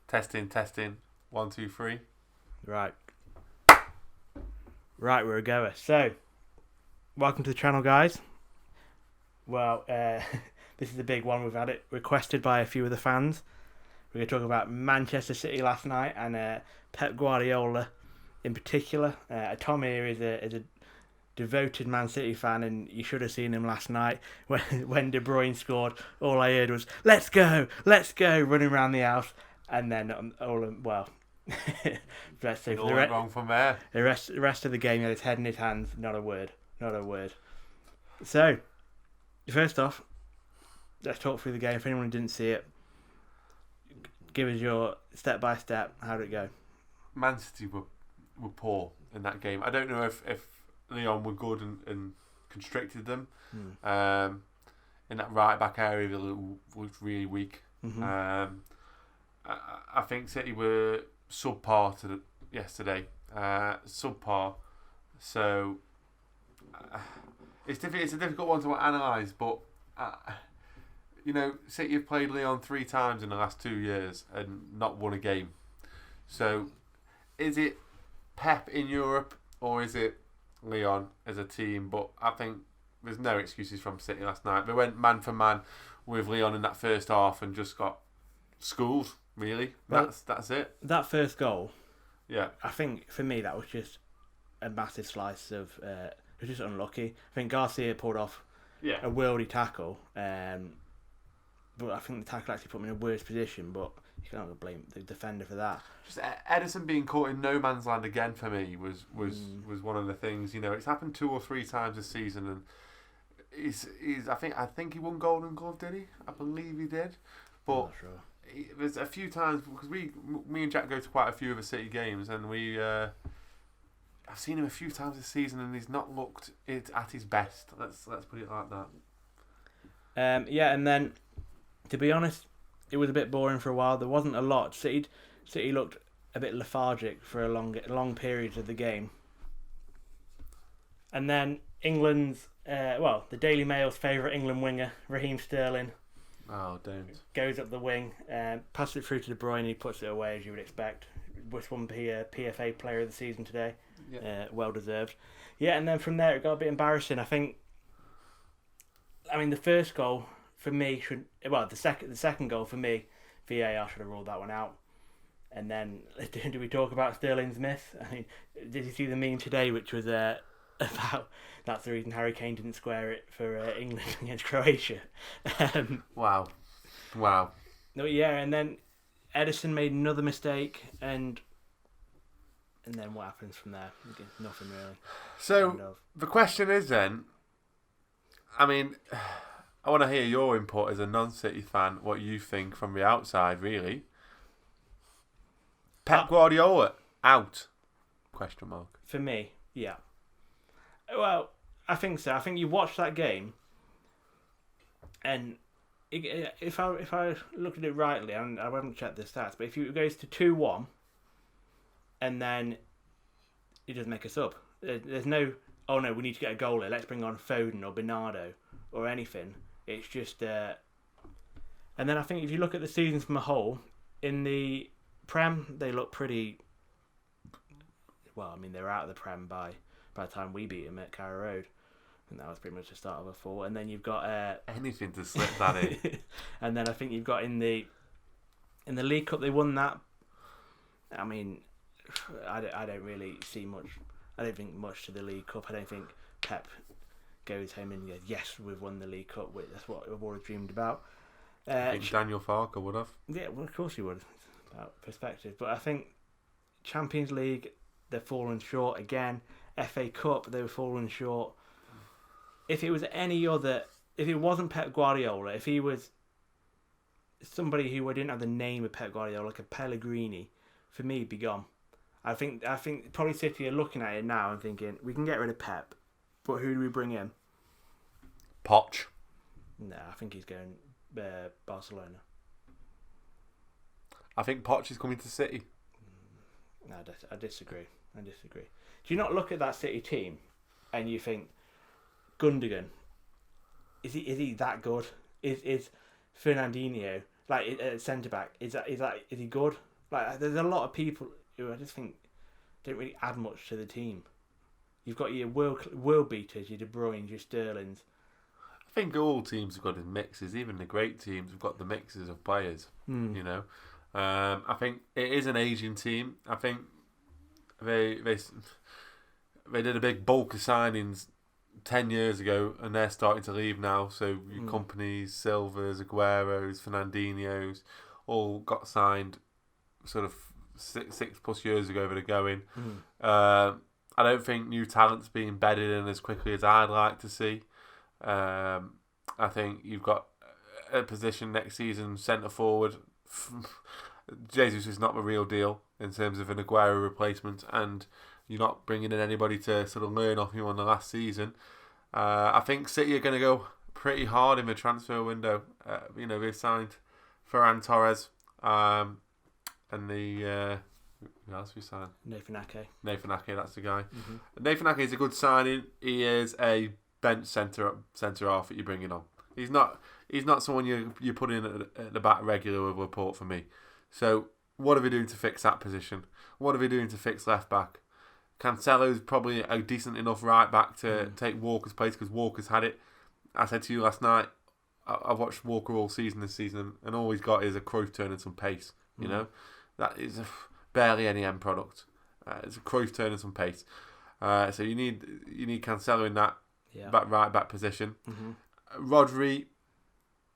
Testing, testing. 1, 2, 3. Right, we're a goer. So, welcome to the channel, guys. Well, this is a big one. We've had it requested by a few of the fans. We're going to talk about Manchester City last night and Pep Guardiola in particular. Tom here is a devoted Man City fan, and you should have seen him last night when De Bruyne scored. All I heard was let's go, running around the house, and then let's say All went wrong from there. the rest of the game, he had his head in his hands. Not a word. So, first off, let's talk through the game. If anyone who didn't see it, give us your step by step. How did it go? Man City were poor in that game. I don't know if Leon were good and constricted them. In that right back area, they looked really weak. Mm-hmm. I think City were subpar yesterday. Subpar. So it's a difficult one to analyse, but City have played Leon 3 times in the last 2 years and not won a game. So is it Pep in Europe or is it Leon as a team? But I think there's no excuses from City last night. They went man for man with Leon in that first half and just got schooled. Really, that's it. That first goal, yeah. I think for me that was just a massive slice of. It was just unlucky. I think Garcia pulled off a worldy tackle, but I think the tackle actually put him in a worse position. But you can't blame the defender for that. Just Edison being caught in no man's land again for me was one of the things. It's happened 2 or 3 times this season, and he's I think he won Golden Glove, did he? I believe he did, but. I'm not sure. There's a few times because me and Jack go to quite a few of the City games, and I've seen him a few times this season, and he's not looked at his best. Let's put it like that. And then to be honest, it was a bit boring for a while. There wasn't a lot. City looked a bit lethargic for a long periods of the game, and then England's the Daily Mail's favourite England winger, Raheem Sterling. Oh, don't. Goes up the wing, passes it through to De Bruyne, he puts it away as you would expect. Was one PFA player of the season today. Yeah. Well deserved. Yeah, and then from there it got a bit embarrassing. The first goal for me the second goal for me, VAR should have ruled that one out. And then do we talk about Sterling's miss? Did you see the meme today, which was about that's the reason Harry Kane didn't square it for England against Croatia. Wow. No, yeah, and then Edison made another mistake, and then what happens from there? Nothing really. So the question is then, I want to hear your input as a non-City fan. What you think from the outside, really? Pep Guardiola out? Question mark. For me, yeah. Well, I think so. I think you watch that game, and if I look at it rightly, and I haven't checked the stats, but if it goes to 2-1, and then it doesn't make a sub. There's no, oh no, we need to get a goal here. Let's bring on Foden or Bernardo or anything. It's just, and then I think if you look at the season from a whole, in the Prem they look pretty. Well, they're out of the Prem by the time we beat him at Carrow Road. And that was pretty much the start of a fall. And then you've got anything to slip that in. And then I think you've got in the League Cup they won that. I don't really see much. I don't think much to the League Cup. I don't think Pep goes home and goes, yes, we've won the League Cup. That's what we've always dreamed about. I think Daniel Farke would have. Yeah, well, of course he would. It's about perspective. But I think Champions League, they've fallen short again. FA Cup, they were falling short. If it was if it wasn't Pep Guardiola, if he was somebody who didn't have the name of Pep Guardiola, like a Pellegrini, for me, he'd be gone. I think probably City are looking at it now and thinking, we can get rid of Pep, but who do we bring in? Poch. No, I think he's going Barcelona. I think Poch is coming to City. No, I disagree. Do you not look at that City team and you think, Gundogan, is he that good? Is Fernandinho like centre back? Is he good? Like, there's a lot of people who I just think don't really add much to the team. You've got your world beaters, your De Bruyne, your Sterlings. I think all teams have got in mixes. Even the great teams have got the mixes of players. You know, I think it is an aging team. I think they did a big bulk of signings 10 years ago, and they're starting to leave now. So your companies, Silvers, Agueros, Fernandinhos, all got signed sort of six plus years ago that are going. I don't think new talent's being embedded in as quickly as I'd like to see. I think you've got a position next season, centre forward. Jesus is not the real deal in terms of an Aguero replacement, and you're not bringing in anybody to sort of learn off him on the last season. I think City are going to go pretty hard in the transfer window. They've signed Ferran Torres, and who else we signed? Nathan Ake, that's the guy. Nathan Ake is a good signing. He is a bench centre half that you're bringing on. He's not someone you put in at the back regular with Laporte for me. So what are we doing to fix that position? What are we doing to fix left back? Cancelo's probably a decent enough right back to take Walker's place, because Walker's had it. I said to you last night, I've watched Walker all season this season, and all he's got is a Cruyff turn and some pace. You know, that is barely any end product. It's a Cruyff turn and some pace. So you need Cancelo in that right back position. Rodri,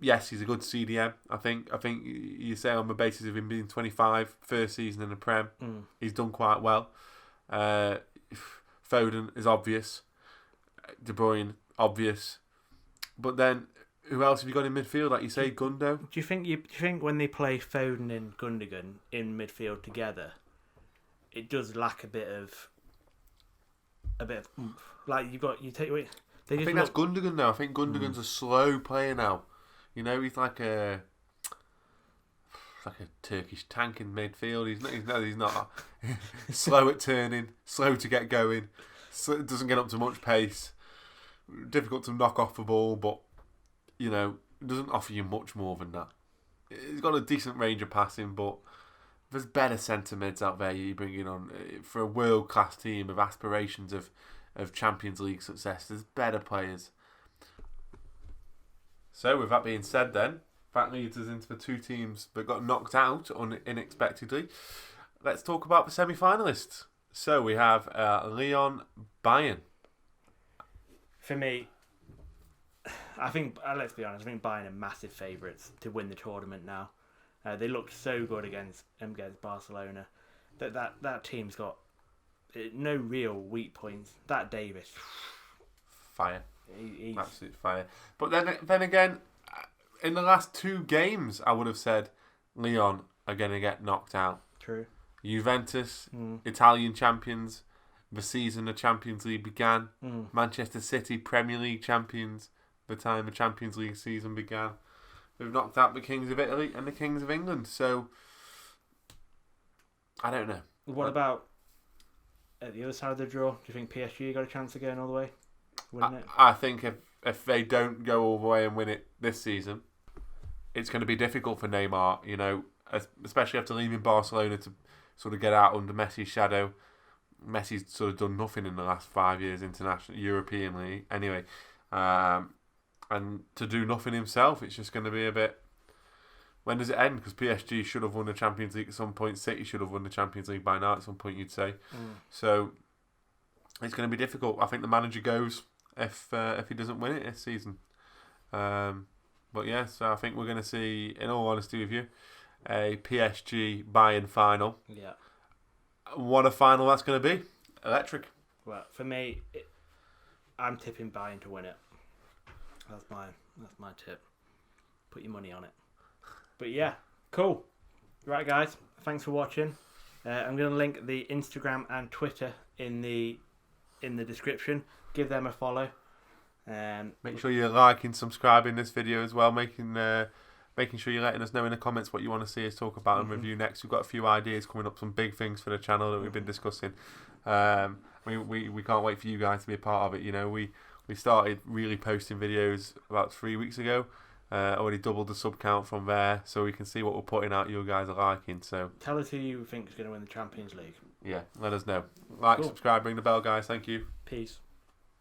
yes, he's a good CDM. I think you say on the basis of him being 25, first season in the Prem, he's done quite well. Foden is obvious. De Bruyne, obvious. But then, who else have you got in midfield? Like you say, Gundo. Do you think when they play Foden and Gundogan in midfield together, it does lack a bit of oomph? Like you take away. I think that's Gundogan now. I think Gundogan's a slow player now. You know, he's like a Turkish tank in midfield. He's not slow at turning, slow to get going, doesn't get up to much pace, difficult to knock off the ball, but doesn't offer you much more than that. He's got a decent range of passing, but there's better centre mids out there you bring in on for a world class team with aspirations of Champions League success. There's better players. So with that being said, then that leads us into the two teams that got knocked out unexpectedly. Let's talk about the semi-finalists. So we have Lyon Bayern. For me, I think, let's be honest, I think Bayern are massive favourites to win the tournament now. They looked so good against Barcelona. That team's got no real weak points. That Davis, fire, he's absolute fire. But then again, in the last two games, I would have said Lyon are going to get knocked out. True. Juventus, Italian champions, the season the Champions League began. Manchester City, Premier League champions, the time the Champions League season began. They've knocked out the Kings of Italy and the Kings of England. So, I don't know. What about at the other side of the draw? Do you think PSG got a chance of going all the way? I think if they don't go all the way and win it this season, it's going to be difficult for Neymar, especially after leaving Barcelona to sort of get out under Messi's shadow. Messi's sort of done nothing in the last 5 years international, Europeanly, anyway. And to do nothing himself, it's just going to be a bit... When does it end? Because PSG should have won the Champions League at some point. City should have won the Champions League by now at some point, you'd say. So it's going to be difficult. I think the manager goes if he doesn't win it this season. But yeah, so I think we're going to see, in all honesty with you, a PSG Bayern final. Yeah. What a final that's going to be. Electric. Well, for me, I'm tipping Bayern to win it. That's my tip. Put your money on it. But yeah, cool. Right, guys. Thanks for watching. I'm going to link the Instagram and Twitter in the description. Give them a follow. Make sure you're liking, subscribing this video as well. Making sure you're letting us know in the comments what you want to see us talk about and review next. We've got a few ideas coming up, some big things for the channel that we've been discussing. We can't wait for you guys to be a part of it. We started really posting videos about 3 weeks ago. Already doubled the sub count from there, so we can see what we're putting out. You guys are liking. So tell us who you think is going to win the Champions League. Yeah, let us know. Like, Cool. subscribe, ring the bell, guys. Thank you. Peace.